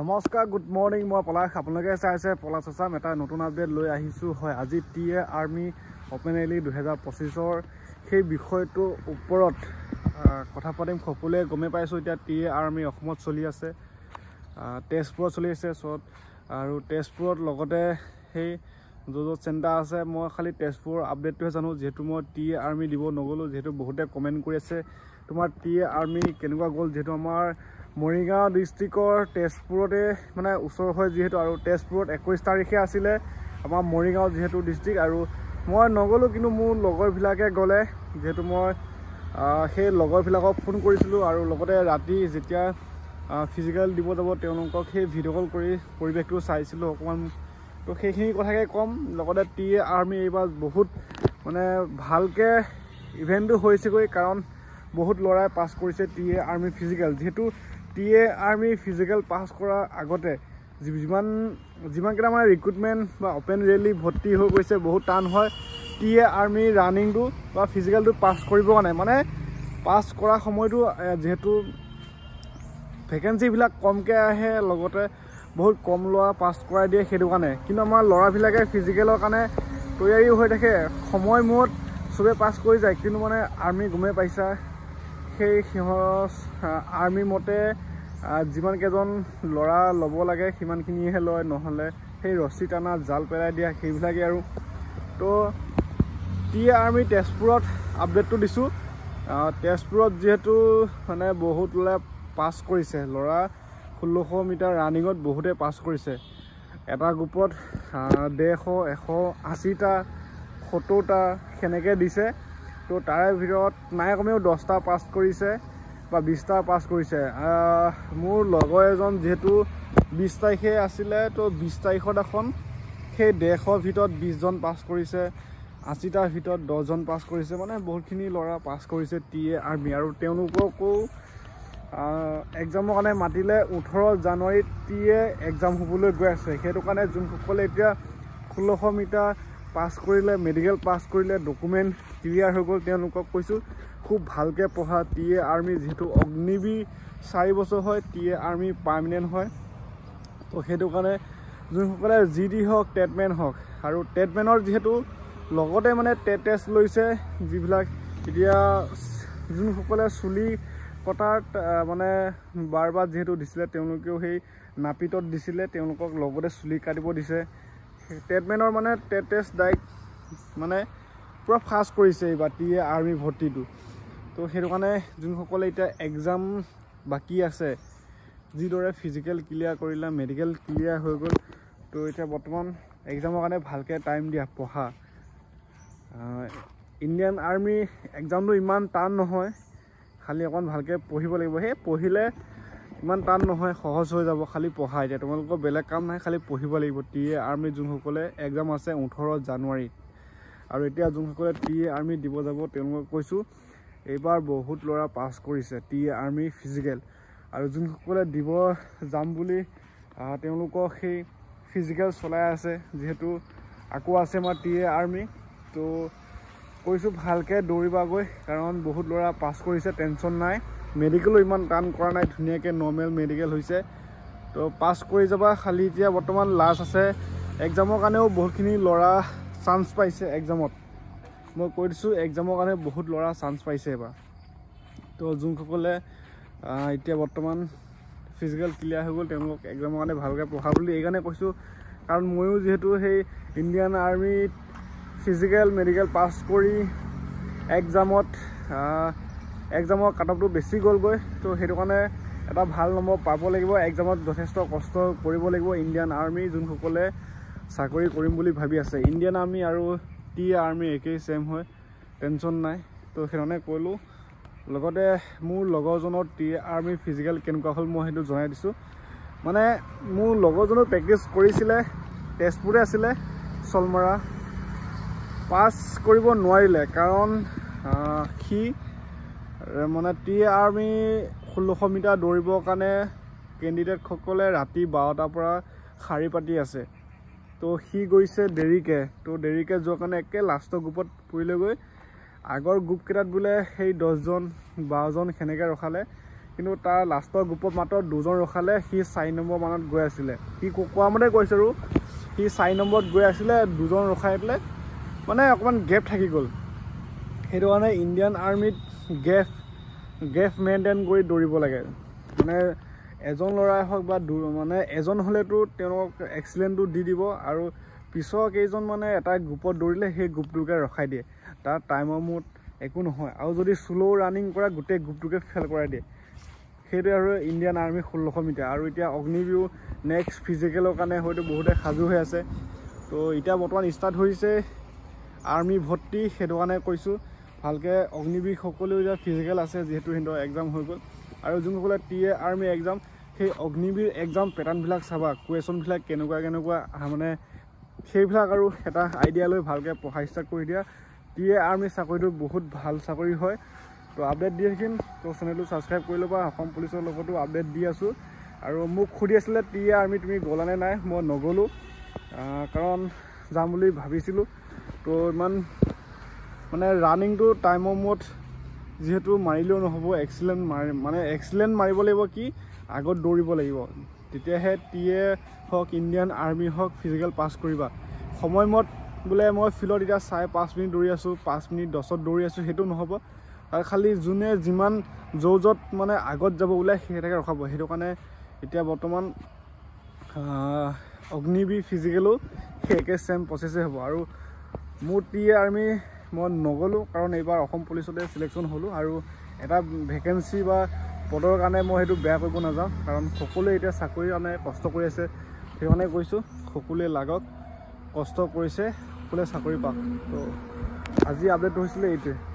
নমস্কাৰ good morning মই পলাশ আপোনালোকে চাইছে পলাশ আছাম এটা নতুন আপডেট লৈ আহিছোঁ হয় আজি টিএ আৰ্মি অপেন ৰেলী 2025 সেই বিষয়টোৰ ওপৰত কথা পাতিম সকলোৱে গমে পাইছোঁ এতিয়া টিএ আৰ্মি অসমত চলি আছে তেজপুৰত চলি আছে আৰু তেজপুৰত লগতে সেই য'ত চেণ্টাৰ আছে মই খালি তেজপুৰৰ আপডেটটোহে জানো যেহেতু মই টিএ আৰ্মি দিব নগ'লোঁ যেহেতু বহুতে কমেণ্ট কৰি আছে তোমাৰ টিএ আৰ্মি কেনেকুৱা গ'ল যেহেতু আমাৰ মৰিগাঁও ডিষ্ট্ৰিক্টৰ তেজপুৰতে মানে ওচৰ হয় যেহেতু আৰু তেজপুৰত 21 তাৰিখে আছিলে আমাৰ মৰিগাঁও যেহেতু ডিষ্ট্ৰিক্ট আৰু মই নগ'লোঁ কিন্তু মোৰ লগৰবিলাকে গ'লে যেহেতু মই সেই লগৰবিলাকক ফোন কৰিছিলোঁ আৰু লগতে ৰাতি যেতিয়া ফিজিকেল দিব যাব তেওঁলোকক সেই ভিডিঅ' কল কৰি পৰিৱেশটো চাইছিলোঁ অকণমান তো সেইখিনি কথাকে ক'ম লগতে টিএ আৰ্মি এইবাৰ বহুত মানে ভালকৈ ইভেণ্টটো হৈছেগৈ কাৰণ বহুত ল'ৰাই পাছ কৰিছে টিএ আৰ্মি ফিজিকেল যেহেতু টিএ আৰ্মি ফিজিকেল পাছ কৰাৰ আগতে যিমানকেইটা মানে ৰিক্ৰুটমেণ্ট বা অপেন ৰেলী ভৰ্তি হৈ গৈছে বহুত টান হয় টিএ আৰ্মি ৰানিংটো বা ফিজিকেলটো পাছ কৰিবৰ কাৰণে মানে পাছ কৰা সময়টো যেহেতু ভেকেঞ্চিবিলাক কমকৈ আহে লগতে বহুত কম ল'ৰা পাছ কৰাই দিয়ে সেইটো কাৰণে কিন্তু আমাৰ ল'ৰাবিলাকে ফিজিকেলৰ কাৰণে তৈয়াৰী হৈ থাকে সময়মূৰত চবে পাছ কৰি যায় কিন্তু মানে আৰ্মি গমেই পাইছা সেই সিহঁত আৰ্মি মতে যিমানকেইজন ল'ৰা ল'ব লাগে সিমানখিনিহে লয় নহ'লে সেই ৰছী টানা জাল পেলাই দিয়া সেইবিলাকেই আৰু তো টিএ আৰ্মি তেজপুৰত আপডেটটো দিছোঁ তেজপুৰত যিহেতু মানে বহুত ল'ৰাই পাছ কৰিছে ল'ৰা 1600 মিটাৰ ৰানিঙত বহুতে পাছ কৰিছে এটা গ্ৰুপত 150 180টা 70টা সেনেকৈ দিছে তো তাৰে ভিতৰত নাই কমেও 10টা পাছ কৰিছে বা 20টা পাছ কৰিছে মোৰ লগৰ এজন যিহেতু 20 তাৰিখে আছিলে তো 20 তাৰিখত এখন সেই 150ৰ ভিতৰত 20জন পাছ কৰিছে 80টাৰ ভিতৰত 10জন পাছ কৰিছে মানে বহুতখিনি ল'ৰা পাছ কৰিছে টিএ আৰ্মি আৰু তেওঁলোককো এক্সামৰ কাৰণে মাতিলে 18 জানুৱাৰীত টিএ এক্সাম হ'বলৈ গৈ আছে সেইটো কাৰণে যোনসকলে এতিয়া 1600 মিটাৰ পাছ কৰিলে মেডিকেল পাছ কৰিলে ডকুমেণ্ট ক্লিয়াৰ হৈ গ'ল তেওঁলোকক কৈছোঁ খুব ভালকৈ পঢ়া টিএ আৰ্মি যিহেতু অগ্নিবীৰ 4 বছৰ হয় টিএ আৰ্মি পাৰ্মানেণ্ট হয় তো সেইটো কাৰণে যোনসকলে জিডি হওক টেটমেন হওক আৰু টেটমেনৰ যিহেতু লগতে মানে টেষ্ট লৈছে যিবিলাক এতিয়া যোনসকলে চুলি কটাত মানে বাৰ যিহেতু দিছিলে তেওঁলোকেও সেই নাপিতত দিছিলে তেওঁলোকক লগতে চুলি কাটিব দিছে টেটমেনৰ মানে টেষ্ট ডাইৰেক্ট মানে পূৰা ফাষ্ট কৰিছে এইবাৰ টিএ আৰ্মি ভৰ্তিটো তো সেইটো কাৰণে যোনসকলে এতিয়া এক্সাম বাকী আছে যিদৰে ফিজিকেল ক্লিয়াৰ কৰিলে মেডিকেল ক্লিয়াৰ হৈ গ'ল তো এতিয়া বৰ্তমান এক্সামৰ কাৰণে ভালকৈ টাইম দিয়া পঢ়া ইণ্ডিয়ান আৰ্মি এক্সামটো ইমান টান নহয় খালি অকণ ভালকৈ পঢ়িব লাগিব সেই পঢ়িলে ইমান টান নহয় সহজ হৈ যাব খালি পঢ়া এতিয়া তোমালোকৰ বেলেগ কাম নাই খালি পঢ়িব লাগিব টিএ আৰ্মি যোনসকলে এক্সাম আছে 18 জানুৱাৰীত আৰু এতিয়া যোনসকলে টিএ আৰ্মি দিব যাব তেওঁলোকক কৈছোঁ এইবাৰ বহুত ল'ৰা পাছ কৰিছে টিএ আৰ্মি ফিজিকেল আৰু যোনসকলে দিব যাম বুলি তেওঁলোকক সেই ফিজিকেল চলাই আছে যিহেতু আকৌ আছে আমাৰ টিএ আৰ্মি তো কৈছোঁ ভালকৈ দৌৰিবাগৈ কাৰণ বহুত ল'ৰা পাছ কৰিছে টেনশ্যন নাই মেডিকেলো ইমান টান কৰা নাই ধুনীয়াকৈ নৰ্মেল মেডিকেল হৈছে তো পাছ কৰি যাবা খালি এতিয়া বৰ্তমান লাষ্ট আছে এক্সামৰ কাৰণেও বহুতখিনি ল'ৰা চান্স পাইছে এক্সামত মই কৈ দিছোঁ এক্সামৰ কাৰণে বহুত ল'ৰা চান্স পাইছে এবাৰ তো যোনসকলে এতিয়া বৰ্তমান ফিজিকেল ক্লিয়াৰ হৈ গ'ল তেওঁলোকক এক্সামৰ কাৰণে ভালকৈ পঢ়া বুলি এইকাৰণে কৈছোঁ কাৰণ ময়ো যিহেতু সেই ইণ্ডিয়ান আৰ্মিত ফিজিকেল মেডিকেল পাছ কৰি এক্সামৰ কাট অফটো বেছি গ'লগৈ তো সেইটো কাৰণে এটা ভাল নম্বৰ পাব লাগিব এক্সামত যথেষ্ট কষ্ট কৰিব লাগিব ইণ্ডিয়ান আৰ্মি যোনসকলে চাকৰি কৰিম বুলি ভাবি আছে ইণ্ডিয়ান আৰ্মি আৰু টিএ আৰ্মি একেই ছেম হয় টেনশ্যন নাই তো সেইকাৰণে ক'লোঁ লগতে মোৰ লগৰজনৰ টিএ আৰ্মি ফিজিকেল কেনেকুৱা হ'ল মই সেইটো জনাই দিছোঁ মানে মোৰ লগৰজনেও প্ৰেক্টিছ কৰিছিলে তেজপুৰতে আছিলে চলমৰা পাছ কৰিব নোৱাৰিলে কাৰণ সি মানে টিএ আৰ্মি 1600 মিটাৰ দৌৰিবৰ কাৰণে কেণ্ডিডেটসকলে ৰাতি 12টাৰ পৰা শাৰী পাতি আছে তো সি গৈছে দেৰিকৈ যোৱাৰ কাৰণে একে লাষ্টৰ গ্ৰুপত পৰিলেগৈ আগৰ গ্ৰুপকেইটাত বোলে সেই 10জন 12জন সেনেকৈ ৰখালে কিন্তু তাৰ লাষ্টৰ গ্ৰুপত মাত্ৰ 2জন ৰখালে সি 4 নম্বৰ মানত গৈ আছিলে সি কোৱা মতে কৈছে আৰু সি 4 নম্বৰত গৈ আছিলে 2জন ৰখাই পেলাই মানে অকণমান গেপ থাকি গ'ল সেইটো কাৰণে ইণ্ডিয়ান আৰ্মিত গেপ মেইনটেইন কৰি দৌৰিব লাগে মানে এজন ল'ৰাই হওক বা মানে এজন হ'লেতো তেওঁলোকক এক্সিলেণ্টটো দি দিব আৰু পিছৰ কেইজন মানে এটা গ্ৰুপত দৌৰিলে সেই গ্ৰুপটোকে ৰখাই দিয়ে তাৰ টাইমৰ মূৰত একো নহয় আৰু যদি শ্ল' ৰানিং কৰা গোটেই গ্ৰুপটোকে ফেল কৰাই দিয়ে সেইটোৱে আৰু ইণ্ডিয়ান আৰ্মি 1600 মিটাৰ আৰু এতিয়া অগ্নিবীৰ নেক্সট ফিজিকেলৰ কাৰণে হয়তো বহুতে সাজু হৈ আছে তো এতিয়া বৰ্তমান ষ্টাৰ্ট হৈছে আৰ্মি ভৰ্তি সেইটো কাৰণে কৈছোঁ ভালকৈ অগ্নিবীৰ সকলো এতিয়া ফিজিকেল আছে যিহেতু সিহঁতৰ এক্সাম হৈ গ'ল আৰু যোনসকলে TA আৰ্মি এক্সাম সেই অগ্নিবীৰ এক্সাম পেটাৰ্ণবিলাক চাবা কুৱেশ্যনবিলাক কেনেকুৱা মানে সেইবিলাক আৰু এটা আইডিয়া লৈ ভালকৈ পঢ়া ষ্টাৰ্ট কৰি দিয়া TA আৰ্মি চাকৰিটো বহুত ভাল চাকৰি হয় তো আপডেট দি থাকিম তো চেনেলটো ছাবস্ক্ৰাইব কৰি ল'বা অসম পুলিচৰ লগতো আপডেট দি আছোঁ আৰু মোক সুধি আছিলে TA আৰ্মি তুমি গ'লানে নাই মই নগ'লোঁ কাৰণ যাম বুলি ভাবিছিলোঁ তো ইমান মানে ৰানিংটো টাইমৰ মূৰত যিহেতু মাৰিলেও নহ'ব এক্সিলেণ্ট মাৰিব লাগিব কি আগত দৌৰিব লাগিব তেতিয়াহে TA হওক ইণ্ডিয়ান আৰ্মি হওক ফিজিকেল পাছ কৰিবা সময়মত বোলে মই ফিল্ডত এতিয়া 5.5 মিনিট দৌৰি আছোঁ 5 মিনিট 10ত দৌৰি আছোঁ সেইটো নহ'ব আৰু খালি যোনে যিমান য'ত মানে আগত যাব ওলাই সেইটাকে ৰখাব সেইটো কাৰণে এতিয়া বৰ্তমান অগ্নিবীৰ ফিজিকেলো সেই একে চেম প্ৰচেছে হ'ব আৰু মোৰ TA আৰ্মি মই নগ'লোঁ কাৰণ এইবাৰ অসম পুলিচতে চিলেকশ্যন হ'লোঁ আৰু এটা ভেকেঞ্চি বা পদৰ কাৰণে মই সেইটো বেয়া কৰিব নাযাওঁ কাৰণ সকলোৱে এতিয়া চাকৰিৰ কাৰণে কষ্ট কৰি আছে সেইকাৰণে কৈছোঁ সকলোৱে লাগক কষ্ট কৰিছে সকলোৱে চাকৰি পাওক তো আজি আপডেট হৈছিলে এইটোৱে